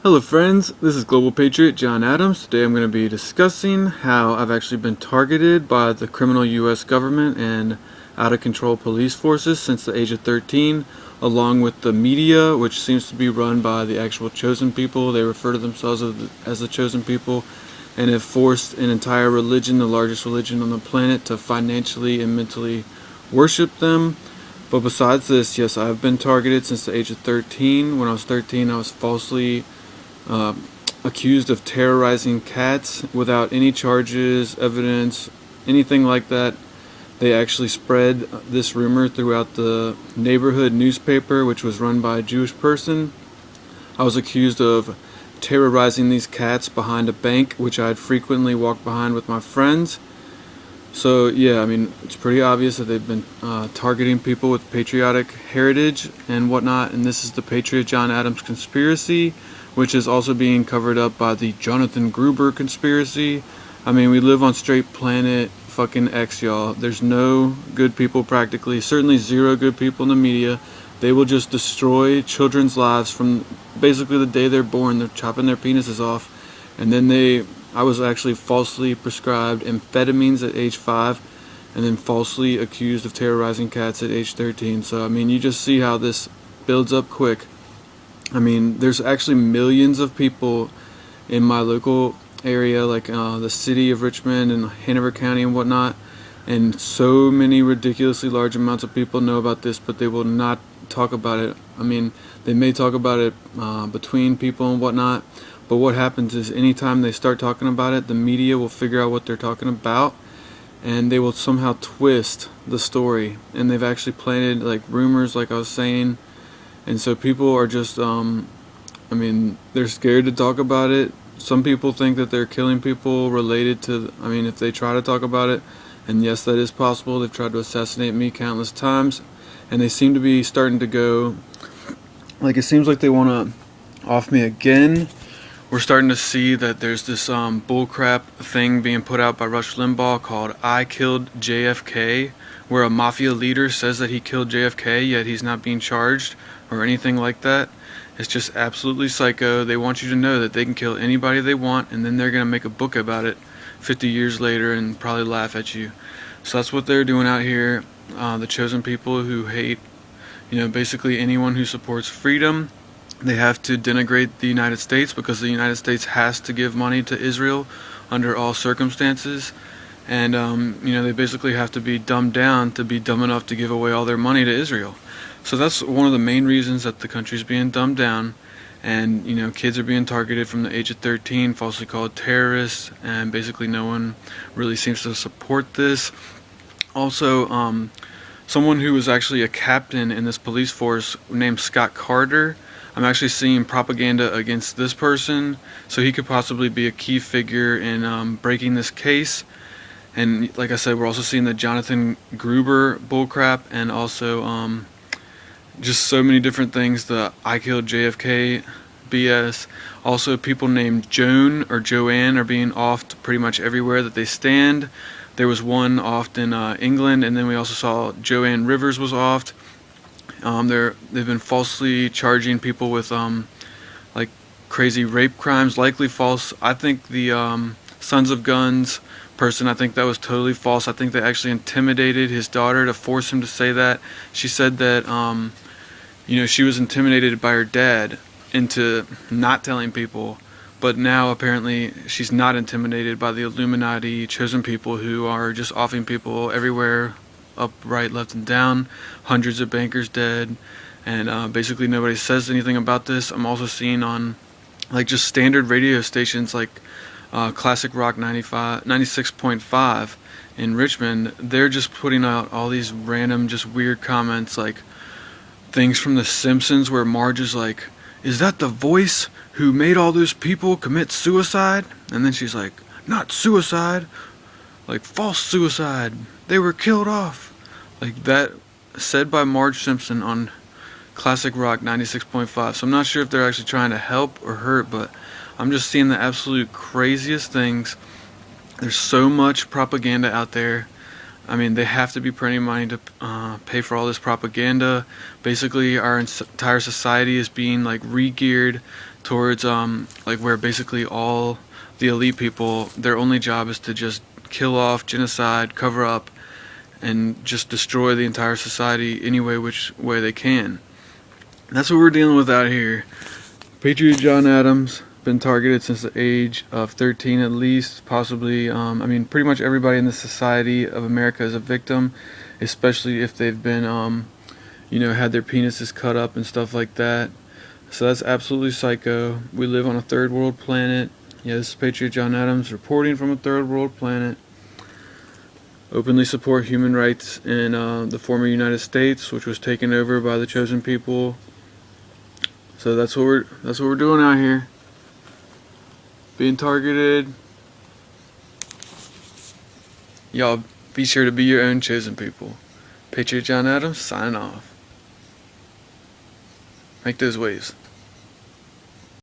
Hello friends, this is Global Patriot John Adams. Today I'm going to be discussing how I've actually been targeted by the criminal US government and out of control police forces since the age of 13, along with the media, which seems to be run by the actual chosen people. They refer to themselves as the chosen people and have forced an entire religion, the largest religion on the planet, to financially and mentally worship them. But besides this, yes, I've been targeted since the age of 13. When I was 13, I was falsely accused of terrorizing cats without any charges, evidence, anything like that. They actually spread this rumor throughout the neighborhood newspaper, which was run by a Jewish person. I was accused of terrorizing these cats behind a bank, which I'd frequently walk behind with my friends. So yeah, I mean, it's pretty obvious that they've been targeting people with patriotic heritage and whatnot, and this is the Patriot John Adams conspiracy, which is also being covered up by the Jonathan Gruber conspiracy. I mean, we live on straight planet fucking X, y'all. There's no good people practically, certainly zero good people in the media. They will just destroy children's lives from basically the day they're born. They're chopping their penises off, and then I was actually falsely prescribed amphetamines at age 5 and then falsely accused of terrorizing cats at age 13. So I mean, you just see how this builds up quick. I mean, there's actually millions of people in my local area, like the city of Richmond and Hanover County and whatnot, and so many ridiculously large amounts of people know about this, but they will not talk about it. I mean, they may talk about it between people and whatnot, but what happens is anytime they start talking about it, the media will figure out what they're talking about, and they will somehow twist the story. And they've actually planted like rumors, like I was saying. And so people are just, I mean, they're scared to talk about it. Some people think that they're killing people related to, I mean, if they try to talk about it, and yes, that is possible. They've tried to assassinate me countless times, and they seem to be starting to go, like, it seems like they want to off me again. We're starting to see that there's this bullcrap thing being put out by Rush Limbaugh called I Killed JFK, where a mafia leader says that he killed JFK, yet he's not being charged or anything like that. It's just absolutely psycho. They want you to know that they can kill anybody they want, and then they're going to make a book about it 50 years later and probably laugh at you. So that's what they're doing out here. The chosen people who hate, basically anyone who supports freedom. They have to denigrate the United States because the United States has to give money to Israel under all circumstances. And, they basically have to be dumbed down to be dumb enough to give away all their money to Israel. So that's one of the main reasons that the country's being dumbed down. And, kids are being targeted from the age of 13, falsely called terrorists. And basically no one really seems to support this. Also, someone who was actually a captain in this police force named Scott Carter, I'm actually seeing propaganda against this person, so he could possibly be a key figure in breaking this case. And like I said, we're also seeing the Jonathan Gruber bullcrap, and also just so many different things, the I Killed JFK BS. Also, people named Joan or Joanne are being offed pretty much everywhere that they stand. There was one offed in England, and then we also saw Joanne Rivers was offed. They've been falsely charging people with like crazy rape crimes, likely false. I think the Sons of Guns person, I think that was totally false. I think they actually intimidated his daughter to force him to say that. She said that she was intimidated by her dad into not telling people, but now apparently she's not intimidated by the Illuminati chosen people who are just offing people everywhere, up, right, left, and down. Hundreds of bankers dead, and basically nobody says anything about this. I'm also seeing on like just standard radio stations like Classic Rock 96.5 in Richmond. They're just putting out all these random just weird comments, like things from The Simpsons where Marge is like, is that the voice who made all those people commit suicide? And then she's like, not suicide, like false suicide, they were killed off. Like that, said by Marge Simpson on Classic Rock 96.5. So I'm not sure if they're actually trying to help or hurt, but I'm just seeing the absolute craziest things. There's so much propaganda out there. I mean, they have to be printing money to pay for all this propaganda. Basically, our entire society is being like re-geared towards like where basically all the elite people, their only job is to just kill off, genocide, cover up, and just destroy the entire society any way which way they can. That's what we're dealing with out here. Patriot John Adams been targeted since the age of 13 at least, possibly. I mean, pretty much everybody in the society of America is a victim, especially if they've been, had their penises cut up and stuff like that. So that's absolutely psycho. We live on a third world planet. Yeah, this is Patriot John Adams reporting from a third world planet. Openly support human rights in the former United States, which was taken over by the chosen people. So that's what we're doing out here. Being targeted. Y'all be sure to be your own chosen people. Patriot John Adams signing off. Make those waves.